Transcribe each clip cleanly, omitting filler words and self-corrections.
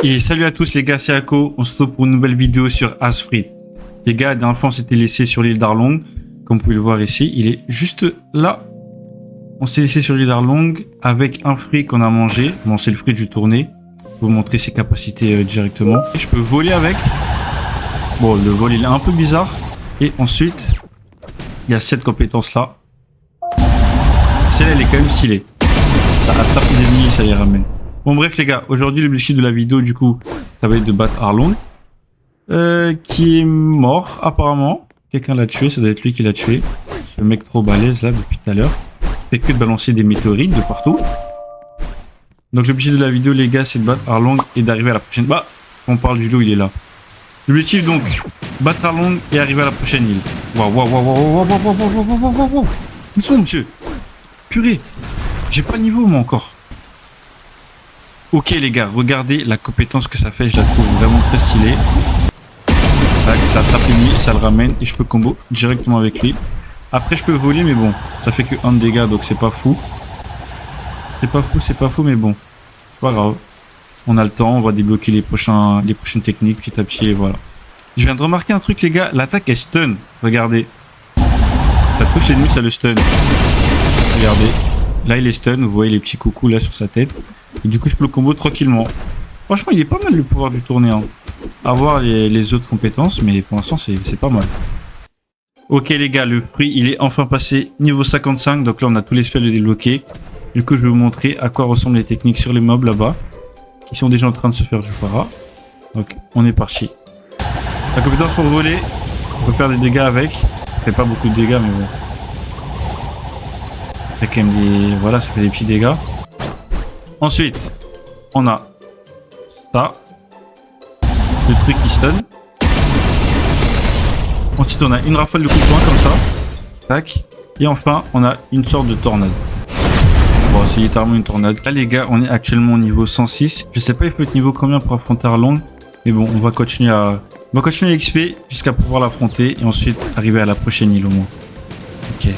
Et salut à tous les gars, c'est Ako, on se retrouve pour une nouvelle vidéo sur Asfrit. Les gars, la dernière fois on s'était laissé sur l'île d'Arlong, comme vous pouvez le voir ici, il est juste là. On s'est laissé sur l'île d'Arlong avec un fruit qu'on a mangé. Bon, c'est le fruit que je vais tourner, je vais vous montrer ses capacités directement. Et je peux voler avec. Bon, le vol il est un peu bizarre. Et ensuite, il y a cette compétence là. Celle-là elle est quand même stylée. Ça attrape les ennemis et ça les ramène. Bon bref les gars, aujourd'hui l'objectif de la vidéo du coup, ça va être de battre Arlong. Qui est mort apparemment. Quelqu'un l'a tué, ça doit être lui qui l'a tué. Ce mec trop balèze là depuis tout à l'heure. Fait que de balancer des météorites de partout. Donc l'objectif de la vidéo les gars, c'est de battre Arlong et d'arriver à la prochaine. Bah, on parle du lot, il est là. L'objectif donc, battre Arlong et arriver à la prochaine île. Waouh, waouh, waouh, waouh, waouh, waouh, waouh, waouh, waouh, waouh, waouh. Où sont monsieur? Purée, j'ai pas le niveau moi encore. Ok les gars, regardez la compétence que ça fait, je la trouve vraiment très stylée. Tac, ça attrape l'ennemi, ça le ramène et je peux combo directement avec lui. Après je peux voler mais bon, ça fait que 1 de dégâts donc c'est pas fou. C'est pas fou mais bon, c'est pas grave. On a le temps, on va débloquer les prochaines techniques petit à petit et voilà. Je viens de remarquer un truc les gars, l'attaque est stun, regardez. Ça touche l'ennemi, ça le stun. Regardez, là il est stun, vous voyez les petits coucous là sur sa tête. Et du coup je peux le combo tranquillement. Franchement il est pas mal le pouvoir du tourner. Hein. À voir les autres compétences, mais pour l'instant c'est pas mal. Ok les gars, le prix il est enfin passé niveau 55. Donc là on a tous les spells débloqués. Du coup je vais vous montrer à quoi ressemblent les techniques sur les mobs là-bas. Qui sont déjà en train de se faire du para. Donc on est parti. La compétence pour voler, on peut faire des dégâts avec. Ça fait pas beaucoup de dégâts mais bon. Ça fait quand même des... Voilà, ça fait des petits dégâts. Ensuite, on a ça. Le truc qui stun. Ensuite, on a une rafale de coups de poing comme ça. Tac. Et enfin, on a une sorte de tornade. Bon, c'est littéralement une tornade. Là, les gars, on est actuellement au niveau 106. Je sais pas, il faut être niveau combien pour affronter Arlong. Mais bon, on va continuer à XP jusqu'à pouvoir l'affronter. Et ensuite, arriver à la prochaine île au moins. Ok.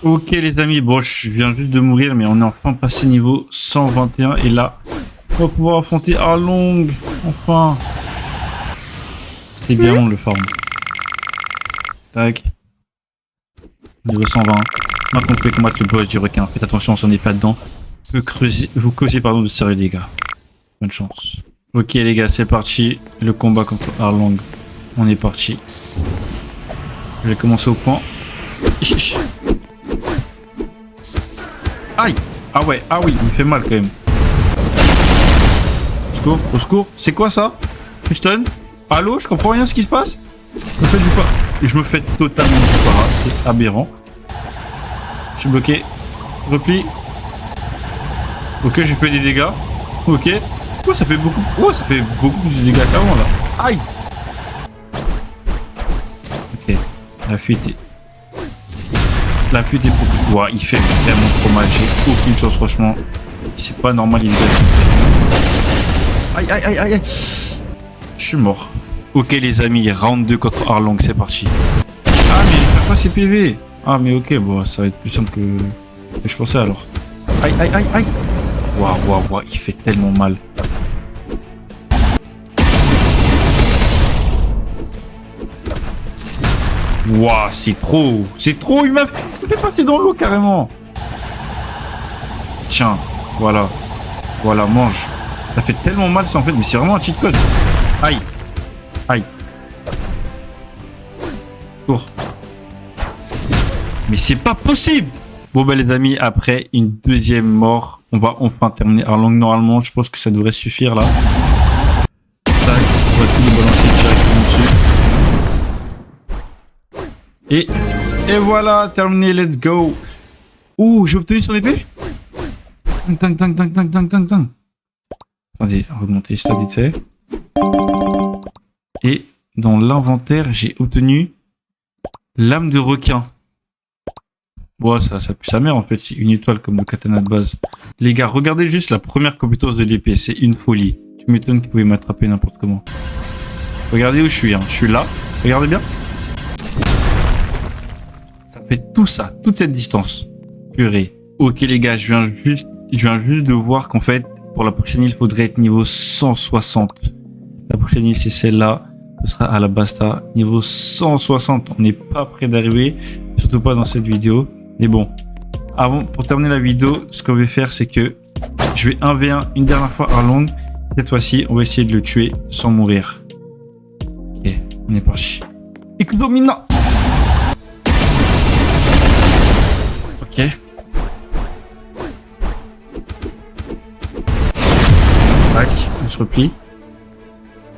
Ok les amis, bon je viens juste de mourir mais on est enfin passé niveau 121 et là on va pouvoir affronter Arlong, enfin. C'était bien long le farm. Tac. Niveau 120. Maintenant on peut combattre le boss du requin, faites attention on s'en est pas dedans. Vous causez de sérieux dégâts. Bonne chance. Ok les gars c'est parti, le combat contre Arlong. On est parti. Je vais commencer au point. Aïe! Ah ouais, ah oui, il me fait mal quand même. Au secours, au secours. C'est quoi ça? Tu stun? Allô? Je comprends rien ce qui se passe? Je me fais totalement du para, c'est aberrant. Je suis bloqué. Repli. Ok, j'ai fait des dégâts. Ok. Oh, ça fait beaucoup. Oh, ça fait beaucoup plus de dégâts qu'avant là. Aïe! Ok. La fuite est. La fuite est beaucoup. Ouah, il fait vraiment trop mal. J'ai aucune chance, franchement. C'est pas normal, il est. Aïe, aïe, aïe, aïe, aïe. Je suis mort. Ok, les amis, round 2 contre Arlong, c'est parti. Ah, mais il fait pas ses PV. Ah, mais ok, bon, ça va être plus simple que je pensais alors. Aïe, aïe, aïe, aïe. Waouh, waouh, waouh, il fait tellement mal. Waouh, c'est trop, il m'a fait passer dans l'eau carrément. Tiens, voilà, mange. Ça fait tellement mal ça en fait, mais c'est vraiment un cheat code. Aïe, aïe. Cours. Mais c'est pas possible. Bon bah les amis, après une deuxième mort, on va enfin terminer Arlong. Normalement, je pense que ça devrait suffire là. Tac, on va tout le balancer directement dessus. Et voilà, terminé, let's go. Ouh, j'ai obtenu son épée. Tang, tang, tang, tang, tang, tang, tang. Attendez, remonter ça vite fait. Et dans l'inventaire, j'ai obtenu lame de requin. Bon, ça pue sa mère en fait, c'est une étoile comme le katana de base. Les gars, regardez juste la première compétence de l'épée, c'est une folie. Tu m'étonnes qu'ils pouvaient m'attraper n'importe comment. Regardez où je suis, hein. Je suis là, regardez bien. Ça fait tout ça, toute cette distance. Purée. Ok les gars, je viens juste de voir qu'en fait, pour la prochaine île, il faudrait être niveau 160. La prochaine île, c'est celle-là. Ce sera à la Basta, niveau 160. On n'est pas près d'arriver, surtout pas dans cette vidéo. Mais bon, pour terminer la vidéo, ce qu'on va faire, c'est que je vais 1v1 une dernière fois Arlong. Cette fois-ci, on va essayer de le tuer sans mourir. Ok, on est parti. Exomina. Ok. Tac, on se replie.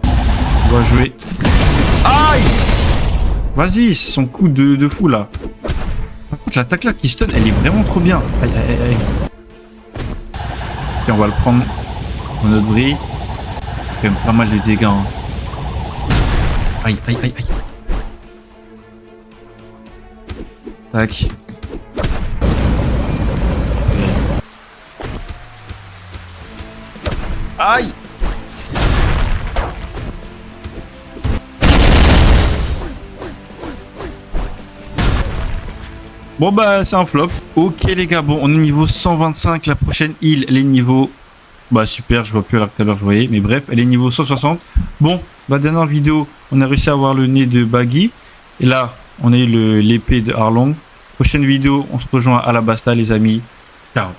On va jouer. Aïe! Vas-y, c'est son coup de fou là. Par contre, l'attaque là qui stun, elle est vraiment trop bien. Aïe, aïe, aïe, aïe. Ok, on va le prendre en notre vrille. Quand même pas mal de dégâts. Hein. Aïe, aïe, aïe, aïe. Tac. Aïe! Bon bah c'est un flop. Ok les gars, bon on est niveau 125. La prochaine île, elle est niveau... Bah super, je vois plus alors que tout à l'heure je voyais. Mais bref, elle est niveau 160. Bon, la dernière vidéo, on a réussi à avoir le nez de Baggy. Et là, on a eu l'épée de Arlong. Prochaine vidéo, on se rejoint à la Basta les amis. Ciao.